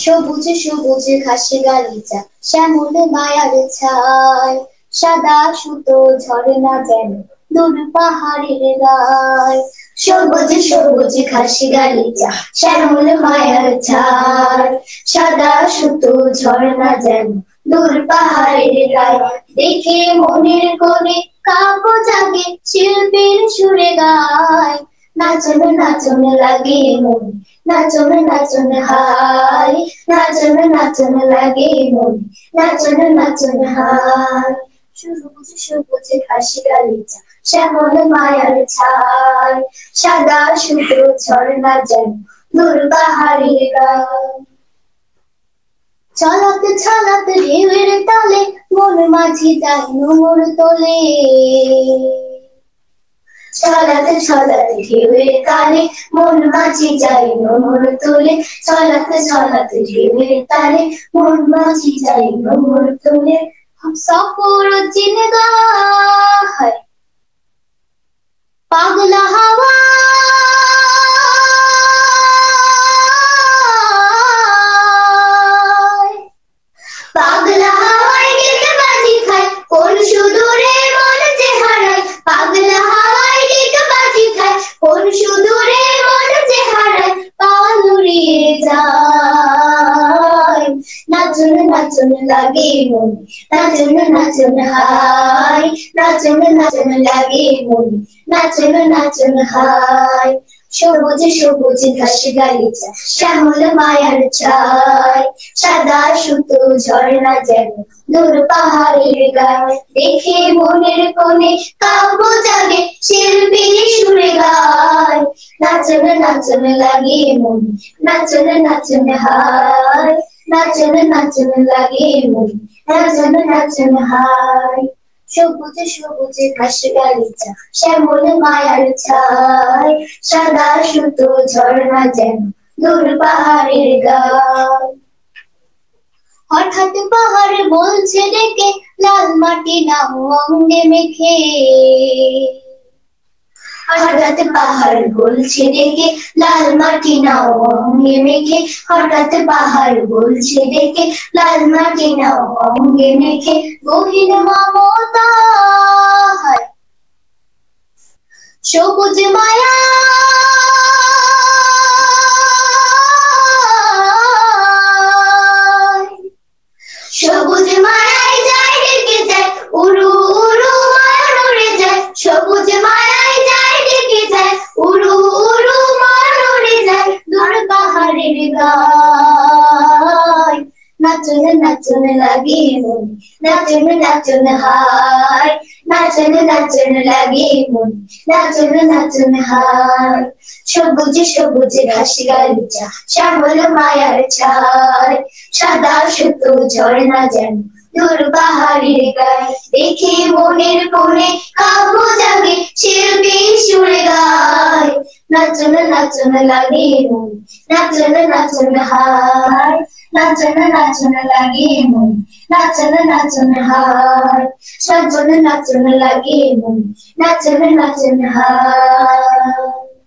সবুজে সবুজে ঘাসে গালিচা শ্যামলে মায়ার ছায় সাদা সুতো ঝরে না যেন দূর পাহাড়ের গায়। সবুজে সবুজে ঘাসে গালিচা শ্যামলে মায়ার ছায় সাদা সুতো ঝরে না যেন দূর পাহাড়ের গায়। দেখে মনের কোণে কাব্য জাগে শিল্পীর সুরে গায়। নাচন নাচন লাগে মন, নাচন নাচন হায়, নাচন নাচন লাগে মন, নাচন নাচন হায়। সবুজ সবুজ ঘাসে গালিচা শ্যামল মায়ার ছায় সাদা সুতো ঝর্ণা যেন দূর পাহাড়ের গায়। ছলাতে ছলাতে ঢেউয়ের তালে মন মাঝি যায় নোঙর তোলে। ছলাতে ছলাতে ঢেউয়ের তালে মন মাঝি যায় নোঙর তোলে। ছলাতে ছলাতে ঢেউয়ের তালে মন মাঝি যায় নোঙর তোলে। সফর জিনগাহ পাগলা হাওয়া পাগলা হাওয়ায় গেতে বাজি খায় কোন সুদূরে মন যে হারায়। পাগলা হাওয়ায় গেতে বাজি খায় কোন সুদূরে মন যে হারায়। পাল উড়িয়ে যায় নাচন নাচন লাগে মন, নাচন নাচন হায়, নাচন নাচন লাগে মন, নাচন নাচন হায়। সবুজ সবুজ ঘাসে গালিচা শ্যামল মায়ার ছায় সাদা সুতো ঝর্ণা যেন দূর পাহাড়ের গায়। দেখে মনের কোণে কাব্য জাগে শিল্পীর সুরে গায়। নাচন নাচন লাগে মন, নাচন নাচন হায়, নাচন নাচন লাগে মন, নাচন নাচন হায়। সবুজে সবুজে ঘাসে গালিচা শ্যামল মায়ার ছায় সাদা সুতো ঝর্ণা যেন দূর পাহাড়ের গায়। হঠাৎ পাহাড় বলছে ডেকে লাল মাটি নাও অঙ্গে মেখে। হঠাৎ পাহাড় বলছে ডেকে লাল মাটি নাও অঙ্গে মেখে। হঠাৎ পাহাড় বলছে ডেকে লাল মাটি নাও অঙ্গে মেখে। গহীন মমতা সবুজ মায়া সবুজ মায়ায় যায় ডেকে যায় উড়ু উড়ু মন উড়ে যায়। সবুজ মায়ায় যায় ডেকে যায় উড়ু উড়ু মন উড়ে যায় দূর পাহাড়ের গায়। নাচন নাচন লাগে মন, নাচন নাচন হায়, নাচন নাচন লাগে মন, নাচন নাচন হায়। সবুজ সবুজ ঘাসে গালিচা শ্যামল মায়ার ছায় সাদা সুতো ঝর্ণা যেন দূর পাহাড়ের গায়। দেখে মনের কোণে কাব্য জাগে শিল্পীর সুরে গায়। নাচন নাচন লাগে মন, নাচন নাচন হায়, নাচন নাচন লাগে মন, নাচন নাচন হায়। নাচন নাচন লাগে মন, নাচন নাচন হায়।